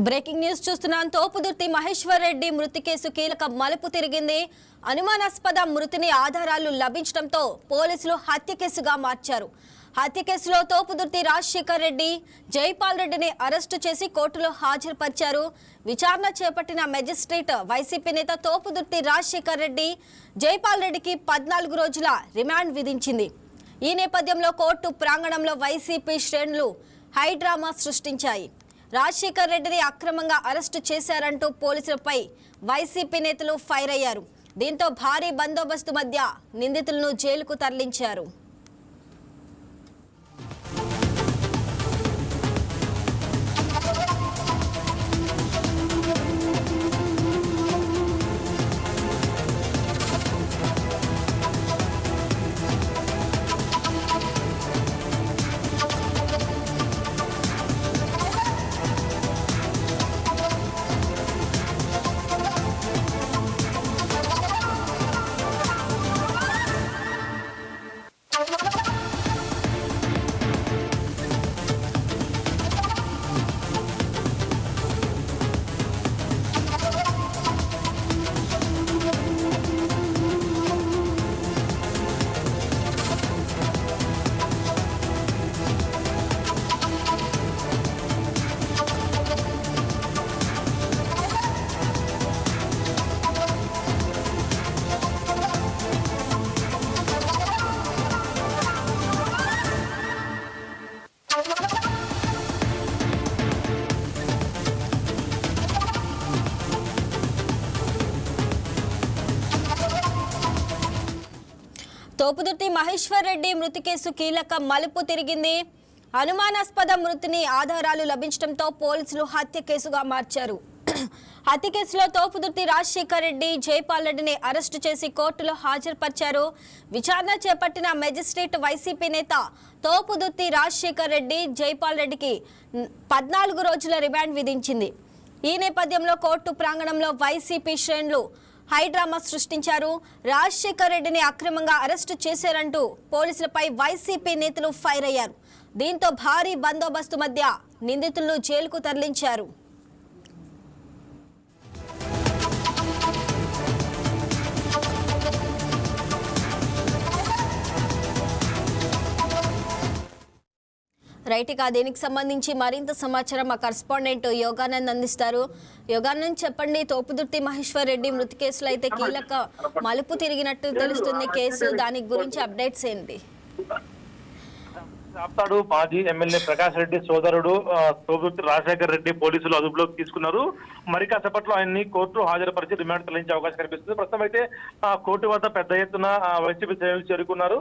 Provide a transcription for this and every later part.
Breaking news చూస్తున్నాం. తోపుదుర్తి మహేశ్వర్ రెడ్డి మృతి case కీలక మలుపు తిరిగింది. అనుమానాస్పద మృతిని ఆధారాలు లభించడంతో పోలీసులు హత్య కేసుగా మార్చారు. హత్య కేసులో తోపుదుర్తి రాజశేఖర్ రెడ్డి, జైపాల్ రెడ్డిని అరెస్టు చేసి కోర్టులో హాజరుపరిచారు. విచారణ చేపట్టిన మెజిస్ట్రేట్ వైసీపీ నేత తోపుదుర్తి రాజశేఖర్ రెడ్డి, జైపాల్ రెడ్డికి 14 రోజుల రిమాండ్ విధించింది. ఈ నేపథ్యంలో కోర్టు ప్రాంగణంలో వైసీపీ శ్రేణులు హైడ్రామా సృష్టించాయి. రాజశేఖర్ రెడ్డిని అక్రమంగా అరెస్టు చేశారంటూ పోలీసులపై వైసీపీ నేతలు ఫైర్ అయ్యారు. దీంతో భారీ బందోబస్తు మధ్య నిందితులను జైలుకు తరలించారు. తోపుదుర్తి మహేశ్వర్ రెడ్డి మృతి కేసు కీలక మలుపు తిరిగింది. అనుమానాస్పద మృతిని ఆధారాలు లభించడంతో పోలీసులు హత్య కేసుగా మార్చారు. హత్య కేసులో తోపుదుర్తి రాజశేఖర్ రెడ్డి, జైపాల్ రెడ్డిని అరెస్టు చేసి కోర్టులో హాజరుపరిచారు. విచారణ చేపట్టిన మెజిస్ట్రేట్ వైసీపీ నేత తోపుదుర్తి రాజశేఖర్ రెడ్డి, జైపాల్ రెడ్డికి 14 రోజుల రిమాండ్ విధించింది. ఈ నేపథ్యంలో కోర్టు ప్రాంగణంలో వైసీపీ శ్రేణులు హైడ్రామా సృష్టించారు. రాజశేఖర్ రెడ్డిని అక్రమంగా అరెస్టు చేశారంటూ పోలీసులపై వైసీపీ నేతలు ఫైర్ అయ్యారు. దీంతో భారీ బందోబస్తు మధ్య నిందితులను జైలుకు తరలించారు. రైట్గా దీనికి సంబంధించి మరింత సమాచారం మా కరెస్పాండెంట్ యోగానంద్ అందిస్తారు. యోగానంద్ చెప్పండి, తోపుదుర్తి మహేశ్వర్ రెడ్డి మృతి కేసులో అయితే కీలక మలుపు తిరిగినట్టు తెలుస్తుంది కేసు, దాని గురించి అప్డేట్స్ ఏంటి? రాప్తాడు మాజీ ఎమ్మెల్యే ప్రకాష్ రెడ్డి సోదరుడు తోపుదుర్తి రాజశేఖర్ రెడ్డి పోలీసులు అదుపులోకి తీసుకున్నారు. మరి కాసేపట్లో ఆయన్ని కోర్టు హాజరుపరిచి రిమాండ్ తరలించే అవకాశం కనిపిస్తుంది. ప్రస్తుతం అయితే కోర్టు వద్ద పెద్ద ఎత్తున వైసీపీ శ్రేణులు చేరుకున్నారు.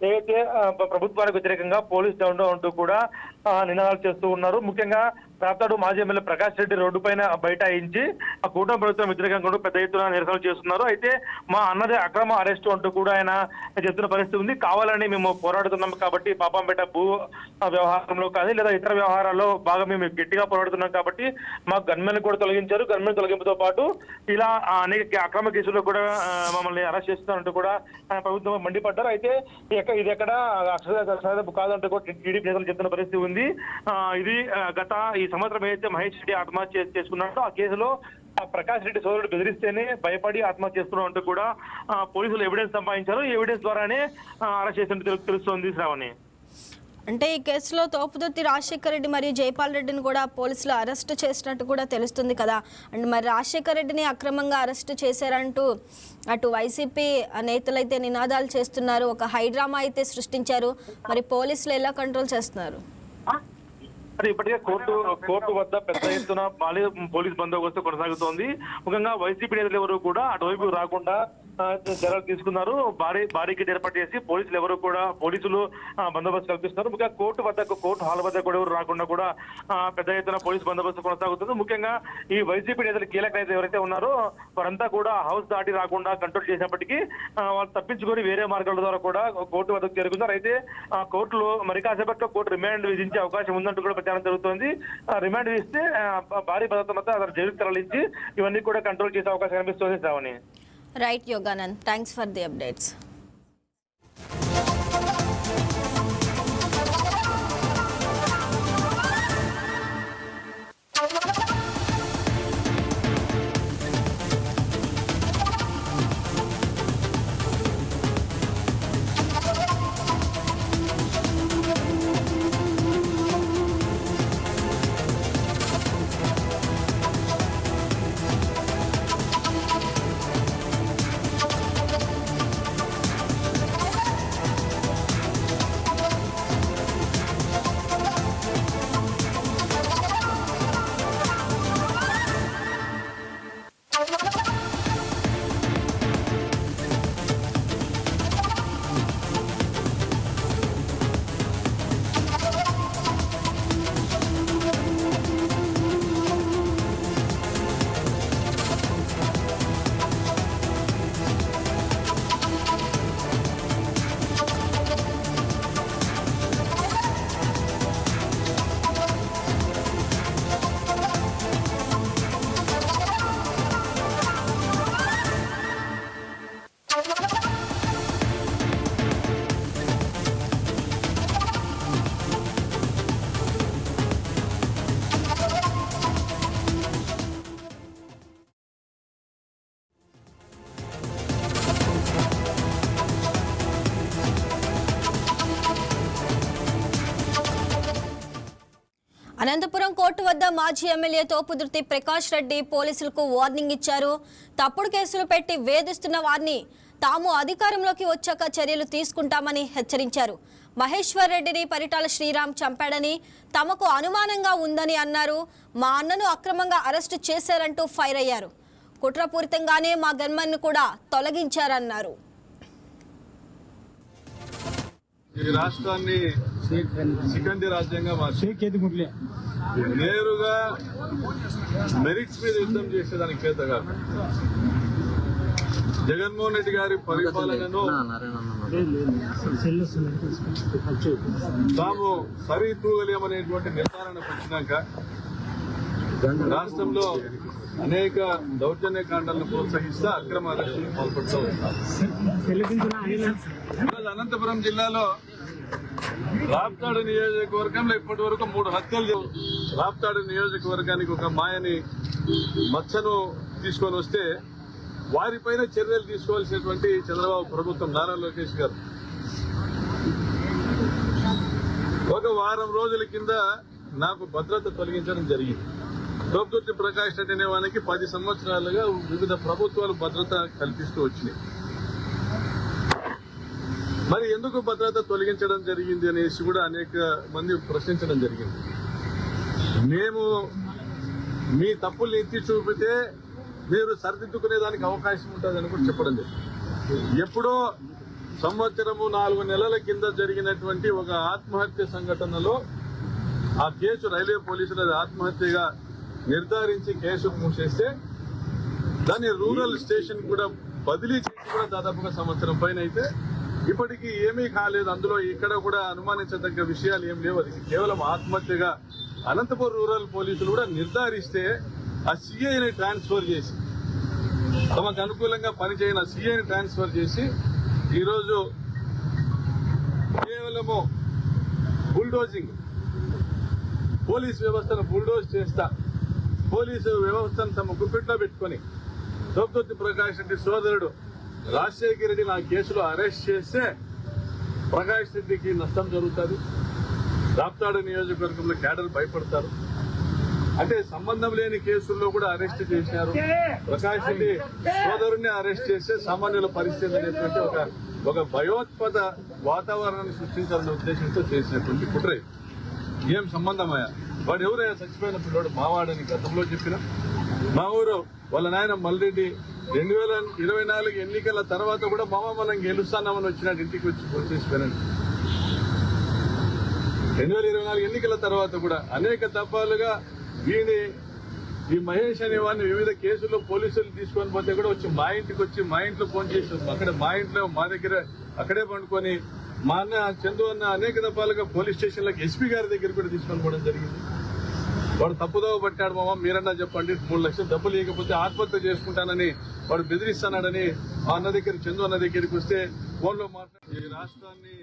ఏదైతే ప్రభుత్వానికి వ్యతిరేకంగా పోలీస్ డౌన్ అంటూ కూడా నినాదాలు చేస్తూ ఉన్నారు. ముఖ్యంగా రాప్తాడు మాజీ ఎమ్మెల్యే ప్రకాష్ రెడ్డి రోడ్డు పైన బైఠాయించి ఆ కూటమి ప్రభుత్వం వ్యతిరేకంగా పెద్ద ఎత్తున నిరసనలు చేస్తున్నారు. అయితే మా అన్నదే అక్రమ అరెస్టు అంటూ కూడా ఆయన చెప్తున్న పరిస్థితి ఉంది. కావాలని మేము పోరాడుతున్నాం కాబట్టి పాపంపేట భూ వ్యవహారంలో కానీ లేదా ఇతర వ్యవహారాల్లో బాగా మేము గట్టిగా పోరాడుతున్నాం కాబట్టి మాకు గన్మెన్ కూడా తొలగించారు. గన్మెన్ తొలగింపుతో పాటు ఇలా అనేక అక్రమ కేసుల్లో కూడా మమ్మల్ని అరెస్ట్ చేస్తున్నారంటూ కూడా ప్రభుత్వం మండిపడ్డారు. అయితే ఇది ఎక్కడ అక్షర కాదంటూ కూడా టీడీపీ నేతలు చెప్తున్న పరిస్థితి ఉంది. ఇది గత ఈ సంవత్సరం ఏదైతే మహేష్ రెడ్డి ఆత్మహత్య చేసుకున్నాడో ఆ కేసులో ప్రకాష్ రెడ్డి సోదరుడు బెదిరిస్తేనే భయపడి ఆత్మహత్య చేసుకున్నాం అంటూ కూడా పోలీసులు ఎవిడెన్స్ సంపాదించారు. ఈ ఎవిడెన్స్ ద్వారానే అరెస్ట్ చేసినట్టు తెలుస్తోంది శ్రావణి. అంటే ఈ కేసులో తోపుదుర్తి రాజశేఖర్ రెడ్డి మరియు జైపాల్ రెడ్డిని కూడా పోలీసులు అరెస్టు చేసినట్టు కూడా తెలుస్తుంది కదా. అండ్ మరి రాజశేఖర్ రెడ్డిని అక్రమంగా అరెస్టు చేశారంటూ అటు వైసీపీ నేతలైతే నినాదాలు చేస్తున్నారు, ఒక హైడ్రామా అయితే సృష్టించారు. మరి పోలీసులు ఎలా కంట్రోల్ చేస్తున్నారు? మరి ఇప్పటికే కోర్టు వద్ద పెద్ద ఎత్తున పోలీస్ బందోబస్తు కొనసాగుతోంది. ముఖ్యంగా వైసీపీ నేతలు ఎవరు కూడా అటువైపు రాకుండా చర్యలు తీసుకున్నారు. బారీకేడ్ ఏర్పాటు చేసి పోలీసులు బందోబస్తు కల్పిస్తున్నారు. ముఖ్యంగా కోర్టు హాల్ వద్ద కూడా ఎవరు రాకుండా కూడా పెద్ద ఎత్తున పోలీస్ బందోబస్తు కొనసాగుతుంది. ముఖ్యంగా ఈ వైసీపీ నేతలు కీలక నేతలు ఎవరైతే ఉన్నారో వారంతా కూడా హౌస్ దాటి రాకుండా కంట్రోల్ చేసినప్పటికీ వాళ్ళు తప్పించుకొని వేరే మార్గాల ద్వారా కూడా కోర్టు వద్దకు చేరుకున్నారు. అయితే కోర్టులో మరి కాసేపట్లో కోర్టు రిమాండ్ విధించే అవకాశం ఉందంటూ కూడా ప్రచారం జరుగుతోంది. రిమాండ్ ఇస్తే భారీ భద్రత మధ్య అతను జైలుకు తరలించి ఇవన్నీ కూడా కంట్రోల్ చేసే అవకాశం కనిపిస్తుంది. Sravani. Right Yoganand, thanks for the updates. Anantapuram court వద్ద మాజీ ఎమ్మెల్యే తోపుదుర్తి ప్రకాష్ రెడ్డి పోలీసులకు వార్నింగ్ ఇచ్చారు. తప్పుడు కేసులు పెట్టి వేధిస్తున్న వారిని తాము అధికారంలోకి వచ్చాక చర్యలు తీసుకుంటామని హెచ్చరించారు. మహేశ్వర్ రెడ్డిని పరిటాల శ్రీరామ్ చంపాడని తమకు అనుమానంగా ఉందని అన్నారు. మా అన్నను అక్రమంగా అరెస్టు చేశారంటూ ఫైర్ అయ్యారు. కుట్రపూరితంగానే మా గన్మన్ను కూడా తొలగించారన్నారు. ఈ రాష్ట్రాన్ని సికండి రాజ్యంగా మార్చి నేరుగా మెరిట్స్ మీద యుద్ధం చేసేదానికి చేతగా జగన్మోహన్ రెడ్డి గారి పరిపాలనను తాము సరితూగలేమనేటువంటి నిర్ధారణకు వచ్చినాక రాష్ట్రంలో అనేక దౌర్జన్యకాండాలను ప్రోత్సహిస్తూ అక్రమ అరెస్టులకు పాల్పడుతూ ఉన్నారు. అనంతపురం జిల్లాలో రాప్తాడు నియోజకవర్గంలో ఇప్పటి వరకు 3 హత్యలు. రాప్తాడు నియోజకవర్గానికి ఒక మాయని మచ్చను తీసుకొని వస్తే వారిపైన చర్యలు తీసుకోవాల్సినటువంటి చంద్రబాబు ప్రభుత్వం, నారా లోకేష్ గారు ఒక వారం రోజుల కింద నాకు భద్రత తొలగించడం జరిగింది. తోపుదుర్తి ప్రకాష్ రెడ్డి అనే వానికి 10 సంవత్సరాలుగా వివిధ ప్రభుత్వాలు భద్రత కల్పిస్తూ వచ్చినాయి. మరి ఎందుకు భద్రత తొలగించడం జరిగింది అనేసి కూడా అనేక మంది ప్రశ్నించడం జరిగింది. మేము మీ తప్పుల్ని ఎత్తి చూపితే మీరు సరిదిద్దుకునే దానికి అవకాశం ఉంటుందని కూడా చెప్పడం జరిగింది. ఎప్పుడో సంవత్సరము 4 నెలల కింద జరిగినటువంటి ఒక ఆత్మహత్య సంఘటనలో ఆ కేసు రైల్వే పోలీసులు అది ఆత్మహత్యగా నిర్ధారించి కేసు మూసేస్తే దాన్ని రూరల్ స్టేషన్ కూడా బదిలీ చేసి కూడా దాదాపుగా సంవత్సరం పైన అయితే ఇప్పటికీ ఏమీ కాలేదు. అందులో ఇక్కడ కూడా అనుమానించదగ్గ విషయాలు ఏం లేవు. అది కేవలం ఆత్మహత్యగా అనంతపురం రూరల్ పోలీసులు కూడా నిర్ధారిస్తే ఆ సిఐని ట్రాన్స్ఫర్ చేసి తమకు అనుకూలంగా పనిచేయని సిఐని ట్రాన్స్ఫర్ చేసి ఈరోజు కేవలము బుల్డోజింగ్, పోలీస్ వ్యవస్థను బుల్డోజ్ చేస్తా పోలీసు వ్యవస్థను తమ గుప్పిట్లో పెట్టుకొని తోపుదుర్తి ప్రకాష్ రెడ్డి సోదరుడు రాజశేఖర రెడ్డి నా కేసులో అరెస్ట్ చేస్తే ప్రకాష్ రెడ్డికి నష్టం జరుగుతుంది. రాప్తాడు నియోజకవర్గంలో క్యాడర్ భయపడతారు. అంటే సంబంధం లేని కేసుల్లో కూడా అరెస్ట్ చేశారు. ప్రకాష్ రెడ్డి సోదరుడిని అరెస్ట్ చేస్తే సామాన్యుల పరిస్థితి అనేటువంటి ఒక భయోత్పద వాతావరణాన్ని సృష్టించాలనే ఉద్దేశంతో చేసినటువంటి కుట్ర. ఏం సంబంధమయ్యా? వాడు ఎవరైనా చచ్చిపోయిన పిల్లవాడు మావాడని గతంలో చెప్పిన మా ఊరు వాళ్ళ నాయన మల్రెడ్డి 2024 ఎన్నికల తర్వాత కూడా మనం గెలుస్తామని వచ్చినాడు. ఇంటికి వచ్చేసిపోయినాడు. 2024 ఎన్నికల తర్వాత కూడా అనేక దఫాలుగా ఈ మహేష్ అనే వాడిని వివిధ కేసుల్లో పోలీసులు తీసుకొని పోతే కూడా వచ్చి మా ఇంటికి వచ్చి మా ఇంట్లో ఫోన్ చేసి అక్కడ మా ఇంట్లో మా దగ్గర అక్కడే పండుకొని మా అన్న చందు అన్న అనేక దఫాలుగా పోలీస్ స్టేషన్లకు ఎస్పీ గారి దగ్గర కూడా తీసుకొని పోవడం జరిగింది. వాడు తప్పుదోవ పట్టాడు. మీరన్నా చెప్పండి, 3 లక్షలు డబ్బులు లేకపోతే ఆత్మహత్య చేసుకుంటానని వాడు బెదిరిస్తున్నాడని మా అన్న దగ్గర చందు అన్న దగ్గరికి వస్తే ఫోన్లో మాట్లాడి ఈ రాష్ట్రాన్ని